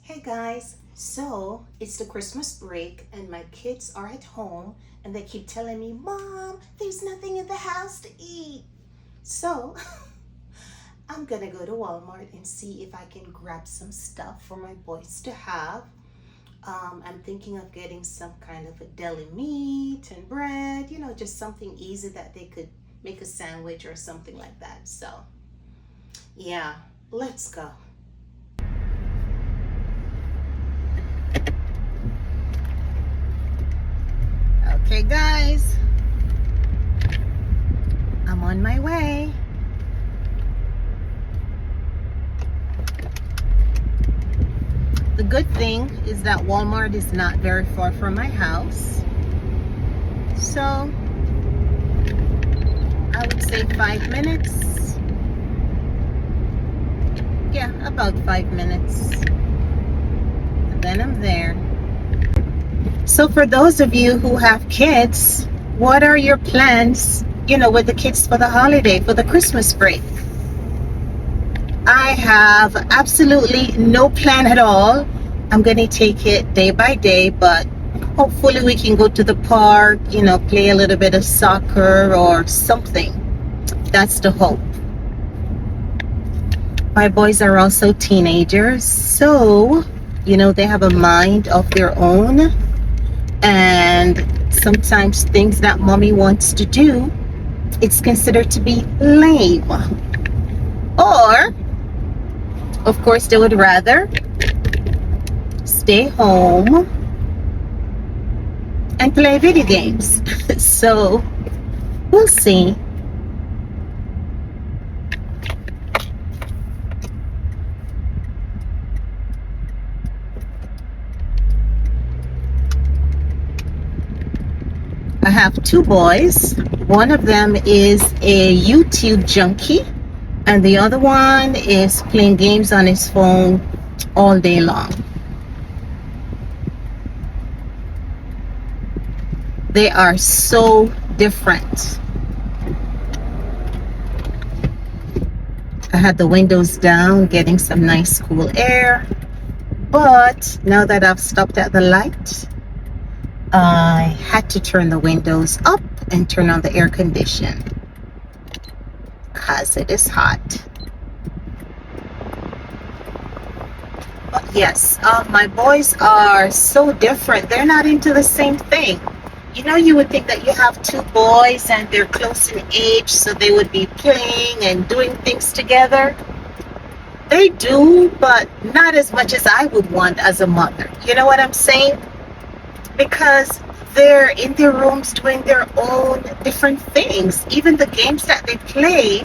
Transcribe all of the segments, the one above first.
Hey guys, so it's the Christmas break and my kids are at home and they keep telling me, Mom, there's nothing in the house to eat. So I'm gonna go to Walmart and see if I can grab some stuff for my boys to have. I'm thinking of getting some kind of a deli meat and bread, just something easy that they could make a sandwich or something like that. So, yeah, let's go. Okay, guys, I'm on my way. The good thing is that Walmart is not very far from my house. So I would say 5 minutes. Yeah, about 5 minutes. And then I'm there. So for those of you who have kids, what are your plans, with the kids for the holiday, for the Christmas break? I have absolutely no plan at all. I'm going to take it day by day, but hopefully we can go to the park, play a little bit of soccer or something. That's the hope. My boys are also teenagers, so, they have a mind of their own. And sometimes things that mommy wants to do, it's considered to be lame. Or, of course, they would rather stay home and play video games. So we'll see. I have two boys. One of them is a YouTube junkie, and the other one is playing games on his phone all day long. They are so different. I had the windows down, getting some nice cool air. But now that I've stopped at the light, I had to turn the windows up and turn on the air condition because it is hot. But yes, my boys are so different. They're not into the same thing. You would think that you have two boys and they're close in age, so they would be playing and doing things together. They do, but not as much as I would want as a mother. You know what I'm saying? Because they're in their rooms doing their own different things. Even the games that they play,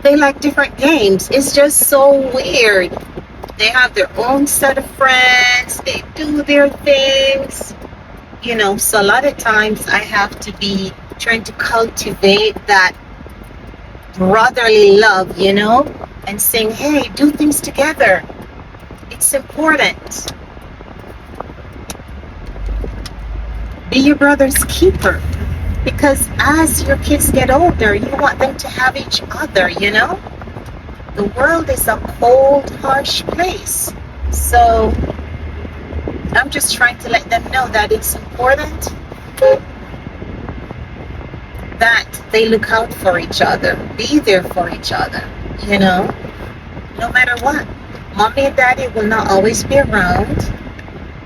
they like different games. It's just so weird. They have their own set of friends. They do their things. So a lot of times I have to be trying to cultivate that brotherly love, and saying, hey, do things together. It's important. Be your brother's keeper, because as your kids get older, you want them to have each other. The world is a cold, harsh place, so I'm just trying to let them know that it's important that they look out for each other, be there for each other, no matter what. Mommy and daddy will not always be around,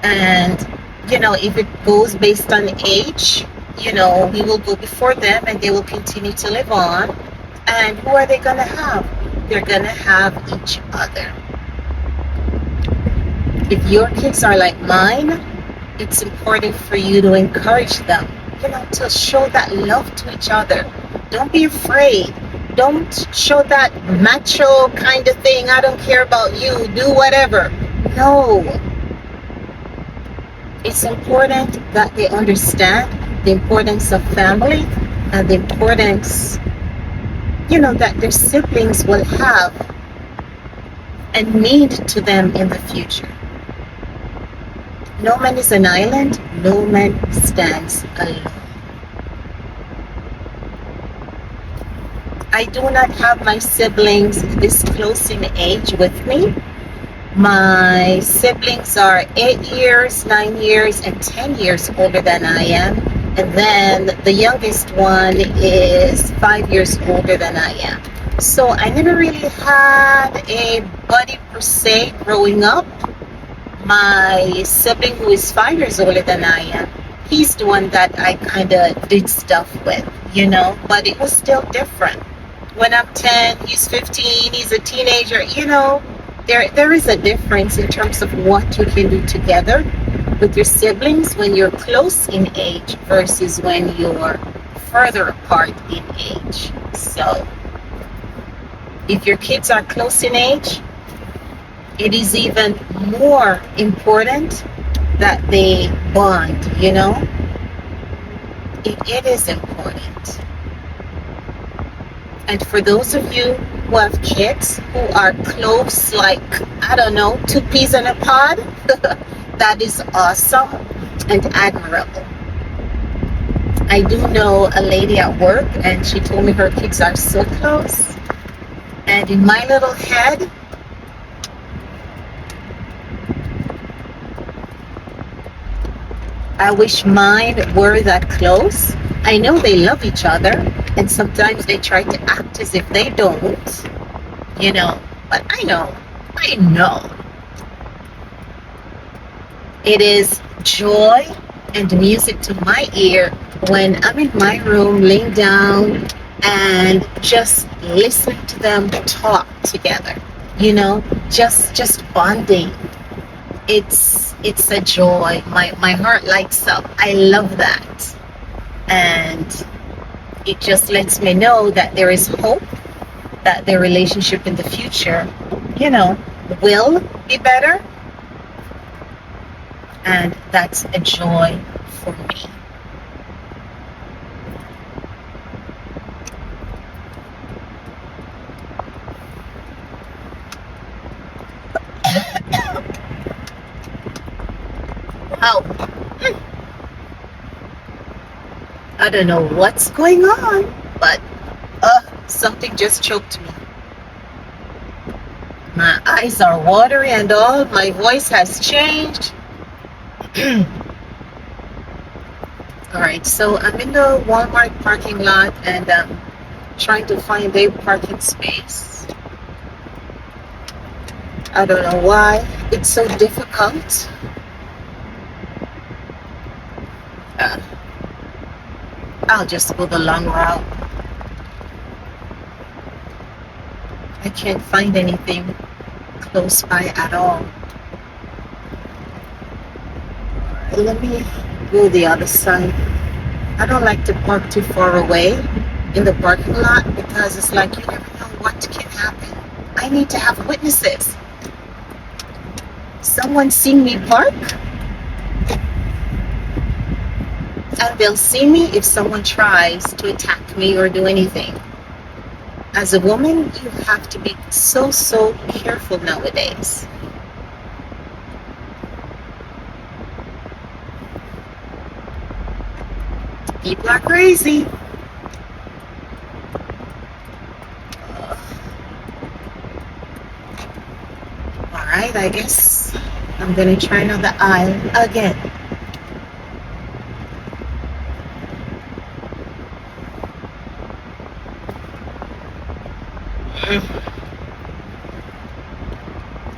and if it goes based on age, we will go before them and they will continue to live on. And who are they going to have? They're going to have each other. If your kids are like mine, it's important for you to encourage them, to show that love to each other. Don't be afraid. Don't show that macho kind of thing. I don't care about you. Do whatever. No. It's important that they understand the importance of family and the importance, that their siblings will have and need to them in the future. No man is an island. No man stands alone. I do not have my siblings this close in age with me. My siblings are 8 years, 9 years, and 10 years older than I am. And then the youngest one is 5 years older than I am. So I never really had a buddy per se growing up. My sibling, who is 5 years older than I am, he's the one that I kind of did stuff with. But it was still different. When I'm 10, he's 15, he's a teenager. There is a difference in terms of what you can do together with your siblings when you're close in age versus when you're further apart in age. So if your kids are close in age, it is even more important that they bond. It is important. And for those of you who have kids who are close, like, I don't know, two peas in a pod, that is awesome and admirable. I do know a lady at work, and she told me her kids are so close. And in my little head, I wish mine were that close. I know they love each other, and sometimes they try to act as if they don't. But I know. It is joy and music to my ear when I'm in my room laying down and just listening to them talk together. Just bonding. It's a joy. My heart lights up. I love that. And it just lets me know that there is hope, that their relationship in the future, will be better. And that's a joy for me. Wow. I don't know what's going on, but something just choked me. My eyes are watery and all. My voice has changed. All right, so I'm in the Walmart parking lot and trying to find a parking space. I don't know why it's so difficult. I'll just go the long route. I can't find anything close by at all. Let me go the other side. I don't like to park too far away in the parking lot because it's like you never know what can happen. I need to have witnesses. Someone seen me park, and they'll see me if someone tries to attack me or do anything. As a woman, you have to be so careful nowadays. People are crazy. Alright, I guess I'm gonna try another aisle again.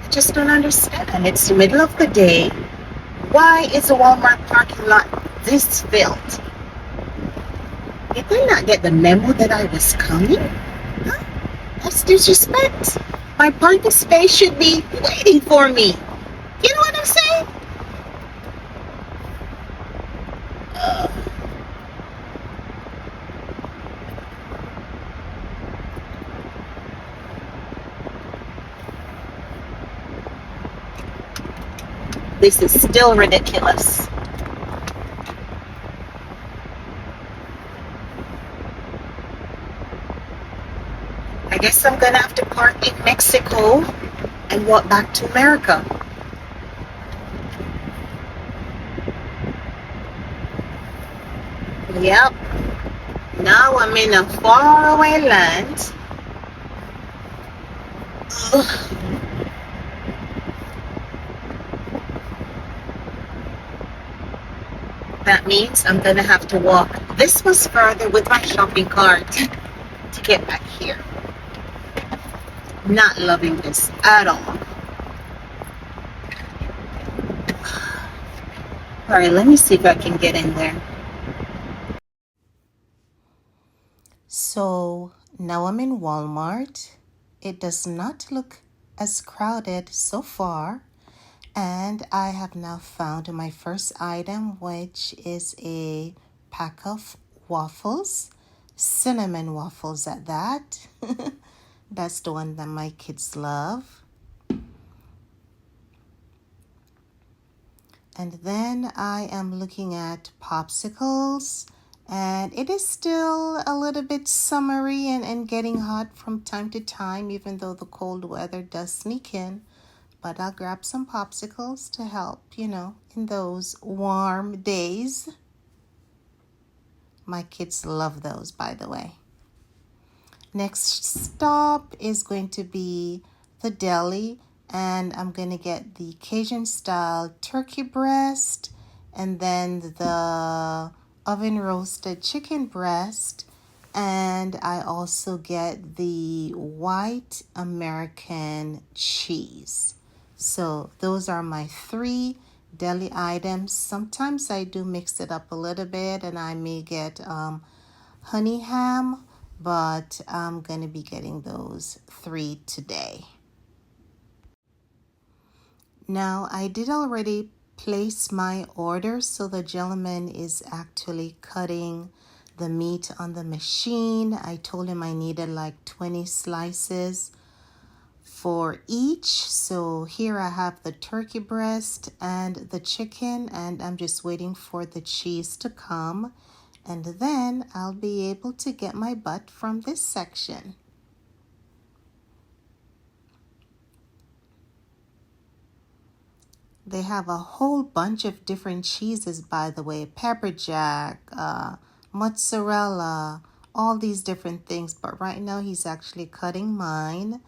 I just don't understand. It's the middle of the day. Why is a Walmart parking lot this filled? Did they not get the memo that I was coming? Huh? That's disrespect. My parking space should be waiting for me. You know what I'm saying? This is still ridiculous. I guess I'm gonna have to park in Mexico and walk back to America. Yep. Now I'm in a faraway land That means I'm gonna have to walk this much further with my shopping cart to get back here. Not loving this at all. All right, let me see if I can get in there. So now I'm in Walmart. It does not look as crowded so far. And I have now found my first item, which is a pack of waffles, cinnamon waffles at that. That's the one that my kids love. And then I am looking at popsicles, and it is still a little bit summery and getting hot from time to time, even though the cold weather does sneak in. But I'll grab some popsicles to help, in those warm days. My kids love those, by the way. Next stop is going to be the deli, and I'm going to get the Cajun style turkey breast and then the oven roasted chicken breast, and I also get the white American cheese. So those are my three deli items. Sometimes I do mix it up a little bit and I may get honey ham, but I'm going to be getting those three today. Now, I did already place my order, so the gentleman is actually cutting the meat on the machine. I told him I needed like 20 slices for each. So here I have the turkey breast and the chicken, and I'm just waiting for the cheese to come. And then I'll be able to get my butt from this section. They have a whole bunch of different cheeses, by the way, pepper jack, mozzarella, all these different things. But right now he's actually cutting mine.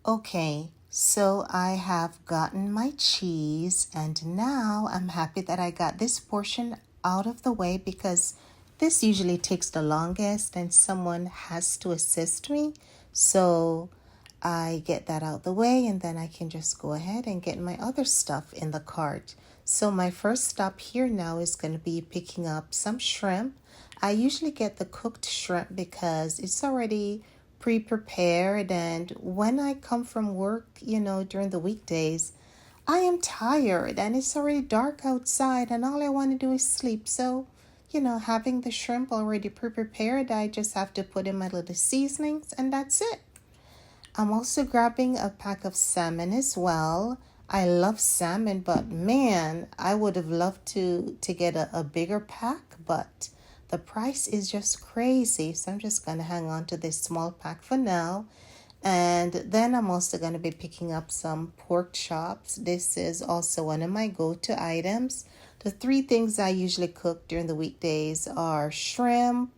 Okay, so I have gotten my cheese, and now I'm happy that I got this portion out of the way because this usually takes the longest and someone has to assist me. So I get that out the way, and then I can just go ahead and get my other stuff in the cart. So my first stop here now is going to be picking up some shrimp. I usually get the cooked shrimp because it's already pre-prepared, and when I come from work, during the weekdays, I am tired and it's already dark outside and all I want to do is sleep. So, having the shrimp already pre-prepared, I just have to put in my little seasonings and that's it. I'm also grabbing a pack of salmon as well. I love salmon, but man, I would have loved to get a bigger pack, but the price is just crazy. So I'm just going to hang on to this small pack for now. And then I'm also going to be picking up some pork chops. This is also one of my go-to items. The three things I usually cook during the weekdays are shrimp,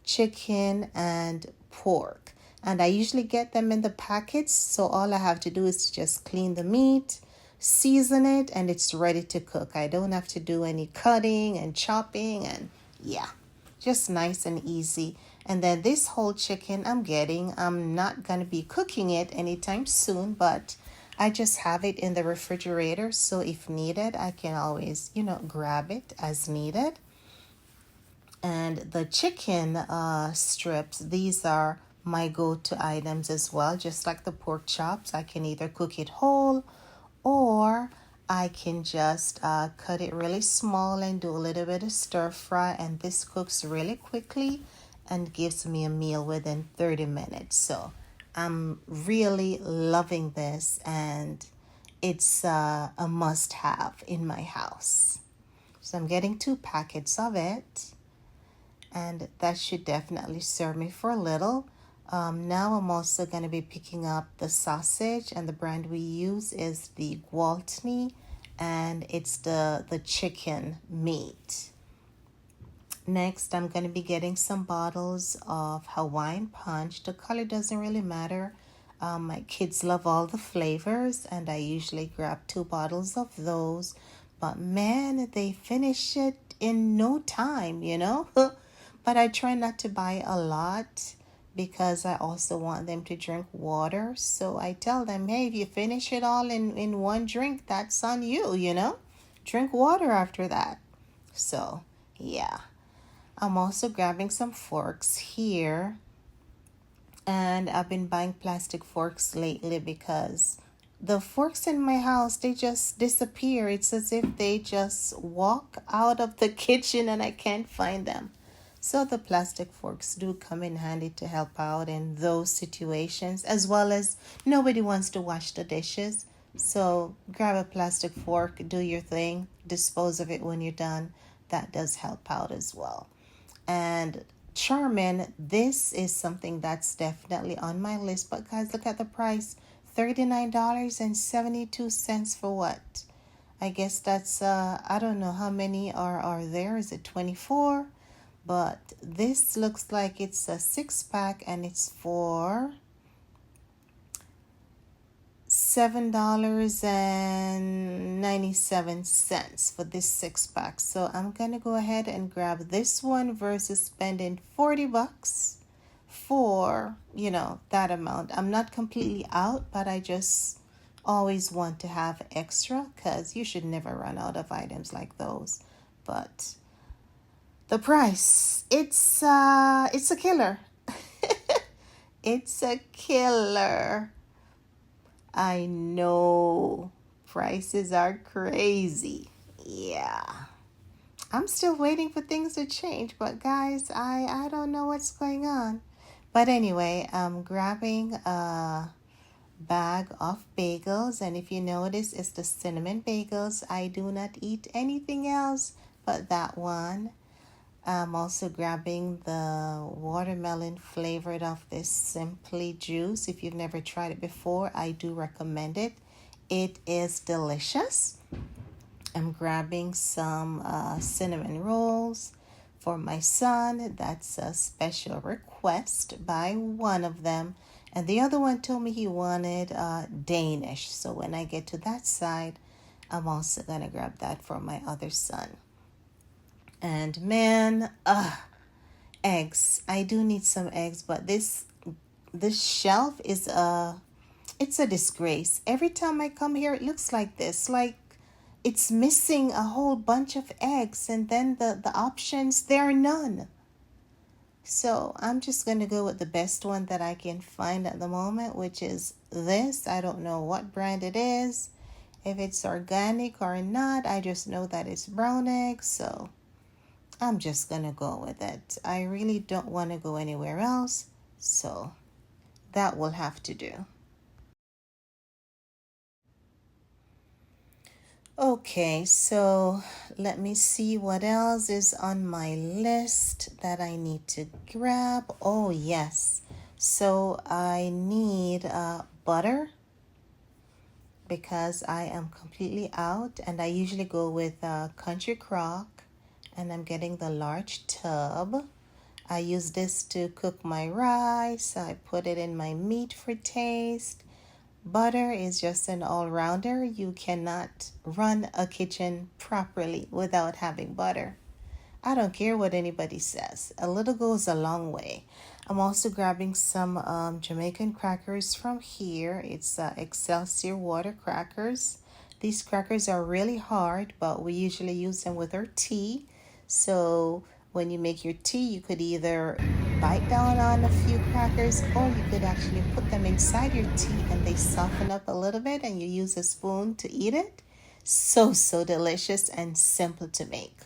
chicken, and pork. And I usually get them in the packets, so all I have to do is just clean the meat, season it, and it's ready to cook. I don't have to do any cutting and chopping, and yeah, just nice and easy. And then this whole chicken I'm not going to be cooking it anytime soon, but I just have it in the refrigerator, so if needed, I can always, grab it as needed. And the chicken strips, these are my go-to items as well. Just like the pork chops, I can either cook it whole or I can just cut it really small and do a little bit of stir fry, and this cooks really quickly and gives me a meal within 30 minutes. So I'm really loving this, and it's a must-have in my house. So I'm getting 2 packets of it, and that should definitely serve me for a little. Now I'm also going to be picking up the sausage, and the brand we use is the Gwaltney, and it's the chicken meat. Next, I'm going to be getting some bottles of Hawaiian Punch. The color doesn't really matter. My kids love all the flavors, and I usually grab 2 bottles of those. But man, they finish it in no time, you know? But I try not to buy a lot because I also want them to drink water. So I tell them, hey, if you finish it all in one drink, that's on you, you know? Drink water after that. So, yeah. I'm also grabbing some forks here, and I've been buying plastic forks lately because the forks in my house, they just disappear. It's as if they just walk out of the kitchen and I can't find them. So the plastic forks do come in handy to help out in those situations, as well as nobody wants to wash the dishes. So grab a plastic fork, do your thing, dispose of it when you're done. That does help out as well. And Charmin, this is something that's definitely on my list. But guys, look at the price. $39.72 for what? I guess that's I don't know how many are there. Is it 24? But this looks like it's a 6-pack, and it's for $7.97 for this 6-pack. So I'm gonna go ahead and grab this one versus spending $40 for, that amount. I'm not completely out, but I just always want to have extra because you should never run out of items like those. But the price, it's a killer. It's a killer. I know prices are crazy. Yeah. I'm still waiting for things to change, but guys, I don't know what's going on. But anyway, I'm grabbing a bag of bagels, and if you notice, it's the cinnamon bagels. I do not eat anything else but that one. I'm also grabbing the watermelon flavored of this Simply Juice. If you've never tried it before, I do recommend it. It is delicious. I'm grabbing some cinnamon rolls for my son. That's a special request by one of them. And the other one told me he wanted Danish. So when I get to that side, I'm also going to grab that for my other son. And man, eggs. I do need some eggs, but this shelf is it's a disgrace. Every time I come here, it looks like this. Like it's missing a whole bunch of eggs, and then the options, there are none. So I'm just going to go with the best one that I can find at the moment, which is this. I don't know what brand it is, if it's organic or not. I just know that it's brown eggs, so I'm just going to go with it. I really don't want to go anywhere else, so that will have to do. Okay, so let me see what else is on my list that I need to grab. Oh, yes. So I need butter because I am completely out, and I usually go with Country Crock, and I'm getting the large tub. I use this to cook my rice. I put it in my meat for taste. Butter is just an all-rounder. You cannot run a kitchen properly without having butter. I don't care what anybody says. A little goes a long way. I'm also grabbing some Jamaican crackers from here. It's Excelsior water crackers. These crackers are really hard, but we usually use them with our tea. So when you make your tea, you could either bite down on a few crackers, or you could actually put them inside your tea and they soften up a little bit and you use a spoon to eat it. So delicious and simple to make.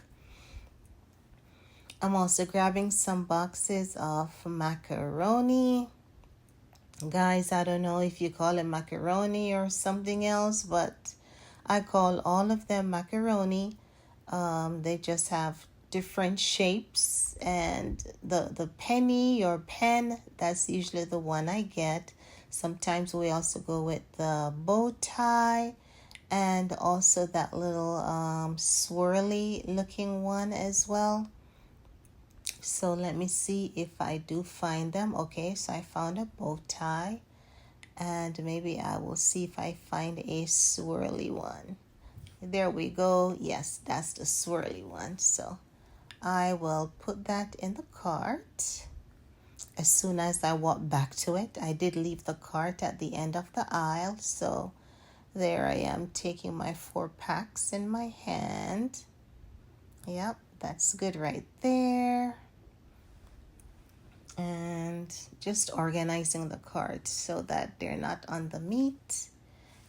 I'm also grabbing some boxes of macaroni. Guys, I don't know if you call it macaroni or something else, but I call all of them macaroni. They just have different shapes, and the penny or pen, that's usually the one I get. Sometimes we also go with the bow tie, and also that little swirly looking one as well. So let me see if I do find them. Okay, so I found a bow tie, and maybe I will see if I find a swirly one. There we go. Yes, that's the swirly one. So I will put that in the cart as soon as I walk back to it. I did leave the cart at the end of the aisle, so there I am taking my 4 packs in my hand. Yep, that's good right there. And just organizing the cart so that they're not on the meat.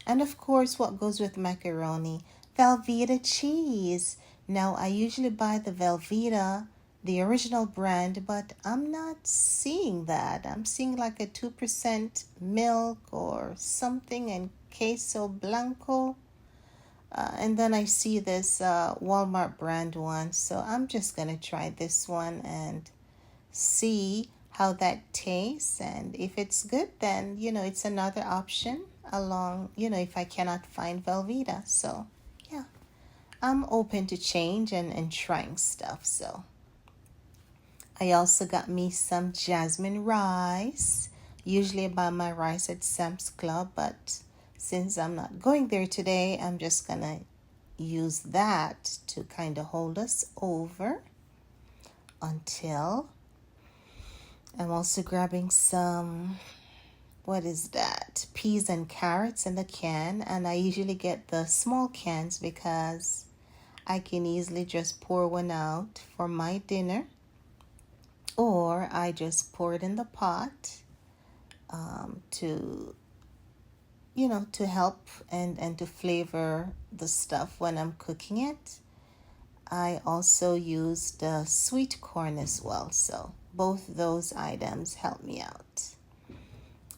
And of course, what goes with macaroni? Velveeta cheese. Now, I usually buy the Velveeta, the original brand, but I'm not seeing that. I'm seeing like a 2% milk or something and queso blanco. And then I see this Walmart brand one. So I'm just going to try this one and see how that tastes. And if it's good, then, it's another option along, if I cannot find Velveeta. So, yeah, I'm open to change and trying stuff. So, I also got me some jasmine rice. Usually I buy my rice at Sam's Club, but since I'm not going there today, I'm just going to use that to kind of hold us over until I'm also grabbing some, what is that? Peas and carrots in the can. And I usually get the small cans because I can easily just pour one out for my dinner. Or I just pour it in the pot to help and to flavor the stuff when I'm cooking it. I also use the sweet corn as well. So both those items help me out.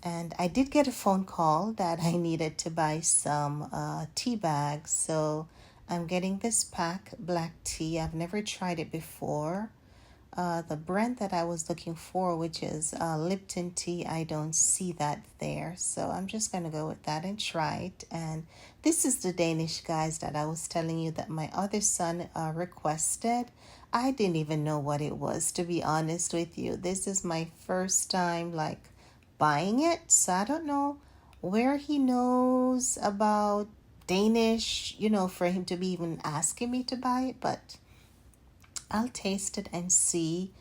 And I did get a phone call that I needed to buy some tea bags. So I'm getting this pack black tea. I've never tried it before. The brand that I was looking for, which is Lipton tea, I don't see that there. So I'm just going to go with that and try it. And this is the Danish, guys, that I was telling you that my other son requested. I didn't even know what it was, to be honest with you. This is my first time buying it. So I don't know where he knows about Danish, for him to be even asking me to buy it. But I'll taste it and see.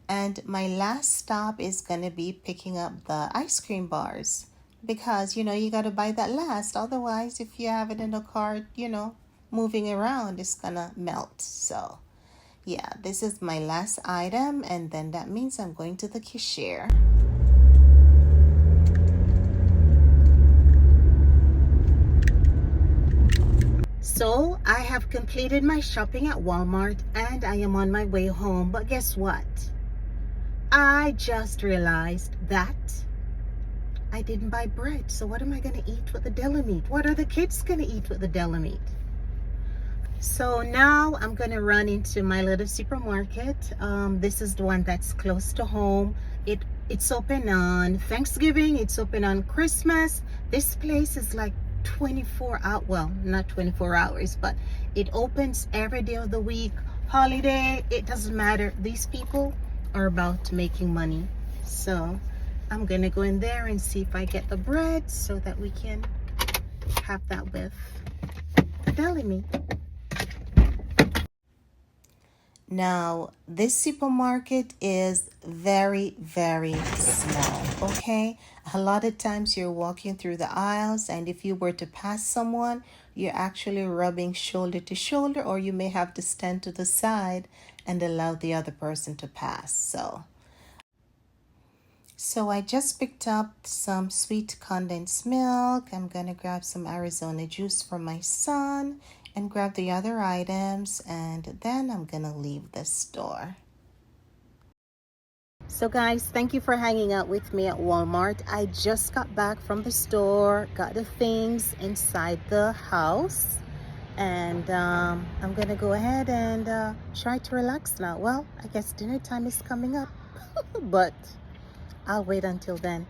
And my last stop is going to be picking up the ice cream bars because, you got to buy that last. Otherwise, if you have it in the cart, moving around, it's going to melt. So, yeah, this is my last item. And then that means I'm going to the cashier. So I have completed my shopping at Walmart and I am on my way home. But guess what? I just realized that I didn't buy bread. So what am I going to eat with the deli meat? What are the kids going to eat with the deli meat? So now I'm going to run into my little supermarket. This is the one that's close to home. It's open on Thanksgiving. It's open on Christmas. This place is like 24 hours, well, not 24 hours, but it opens every day of the week. Holiday, it doesn't matter. These people are about making money. So I'm gonna go in there and see if I get the bread so that we can have that with the deli meat. Now, this supermarket is very, very small, okay? A lot of times you're walking through the aisles, and if you were to pass someone, you're actually rubbing shoulder to shoulder, or you may have to stand to the side and allow the other person to pass. So I just picked up some sweet condensed milk. I'm going to grab some Arizona juice for my son and grab the other items, and then I'm gonna leave the store. So guys, thank you for hanging out with me at Walmart. I just got back from the store, got the things inside the house, and I'm gonna go ahead and try to relax now. Well, I guess dinner time is coming up, but I'll wait until then.